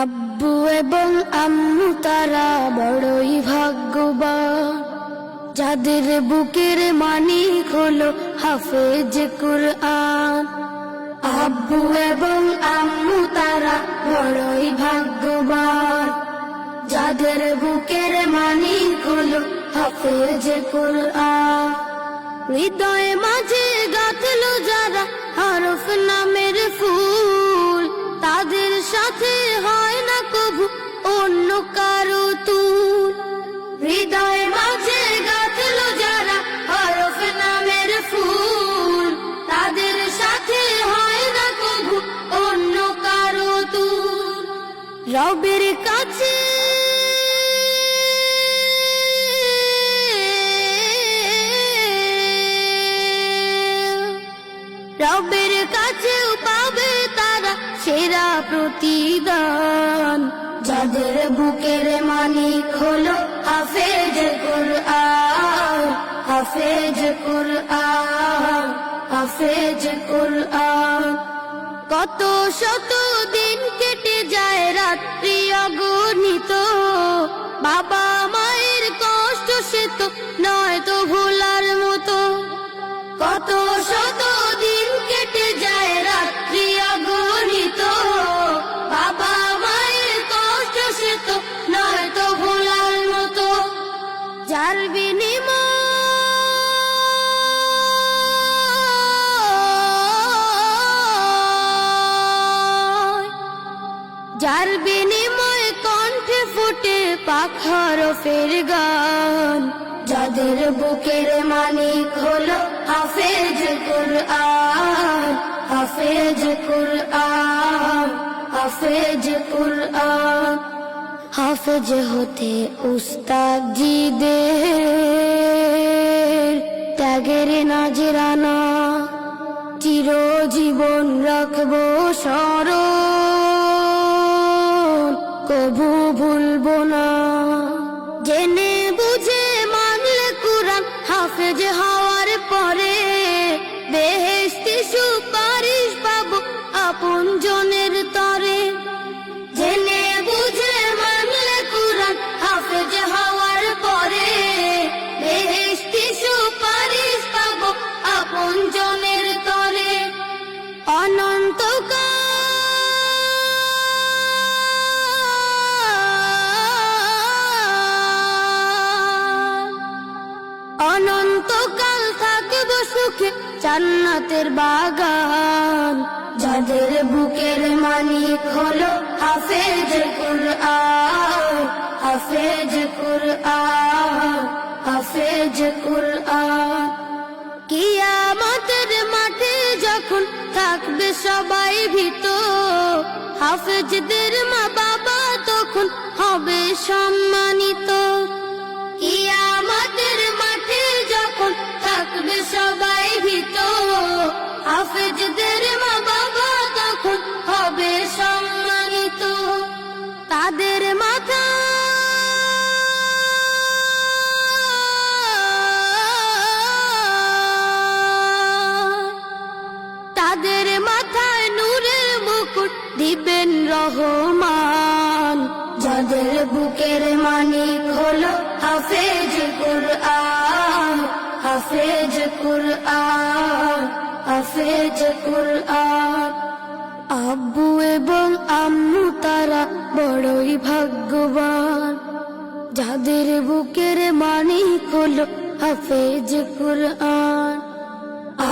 আব্বু এবং আম্মু তারা বড়ই ভাগ্যবান, যাদের বুকের মানিক হলো হাফেজ কুরআন। আব্বু এবং আম্মু তারা বড়ই ভাগ্যবান, যাদের বুকের মানিক হলো হাফেজ কুরআন। হৃদয়ে মাঝে গাঁথলো যারা হরফ নামের ফুল, তাদের সাথে হয় না কভু অন্য কারো তুল। হৃদয়ে মাঝে গাঁথলো যারা হরফ নামের ফুল, তাদের সাথে হয় না কভু অন্য কারো তুল। রবের কাছে রবের কাছেও পাবে তারা সেরা প্রতিদান, যাদের বুকের মানিক হলো হাফেজ কুরআন। হাফেজ কুরআন, হাফেজ কুরআন। কত শত দিন কেটে যায় রাত্রি অগণিত, বাবা মায়ের কষ্ট সে তো নয় তো ভোলার মতো। কত শত দিন কেটে যায় রাত্রি অগণিত, বাবা মায়ের কষ্ট সে তো নয় তো ভোলার মতো। যার বিনিময় কণ্ঠে ফুটে পাক হরফের গান, যাদের বুকের মানিক হলো হাফেজ কুরআন। হাফেজ কুরআন, হাফেজ কুরআন। হাফেজ হতে উস্তাদ জিদের ত্যাগের নাজরানা, চিরজীবন রাখবো স্মরণ, কভু ভুলবো না। জেনে বুঝে মানলে কুরআন হাফেজ হওয়ার পরে, বেহেশতি সুপারিশ পাবো আপন জনের তরে। জেনে বুঝে মানলে কুরআন হাফেজ হওয়ার পরে, বেহেশতি সুপারিশ পাবো আপন জনের তরে। অনন্তকাল অনন্তকাল থাকবো সুখে জান্নাতের বাগান, যাদের বুকের মানিক হলো হাফেজ কুরআন। হাফেজ কুরআন, হাফেজ কুরআন। কিয়ামতের মাঠে যখন থাকবে সবাই ভীত, হাফেজদের মা বাবা তখন হবে সম্মানিত। কিয়ামতের মাঠে যখন থাকবে সবাই ভীত, হাফেজদের মা বাবা তখন হবে সম্মানিত। তাদের মাথা তাদের মাথায় নূরের মুকুট দিবেন রহমান, যাদের বুকের মানিক হলো হাফেজ কুরআন। হাফেজ কুরআন, হাফেজ কুরআন। আব্বু এবং আম্মু তারা বড়ই ভাগ্যবান, যাদের বুকের মানিক হলো হাফেজ কুরআন।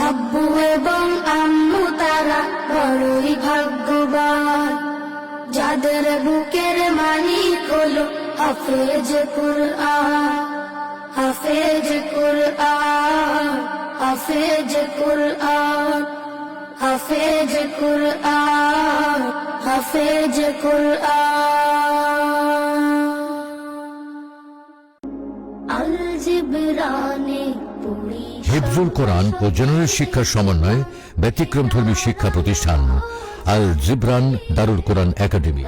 আব্বু এবং আম্মু তারা বড়ই ভাগ্যবান, যাদের বুকের মানিক হলো হাফেজ কুরআন। হাফেজ কুরআন, হাফেজ কুরআন। হাফেজ কুরআন, হাফেজ কুরআন। আল জিবরানে হিফজুল কোরআন ও জেনারেল শিক্ষার সমন্বয়ে ব্যতিক্রমধর্মী শিক্ষা প্রতিষ্ঠান আল জিবরান দারুল কোরআন একাডেমি।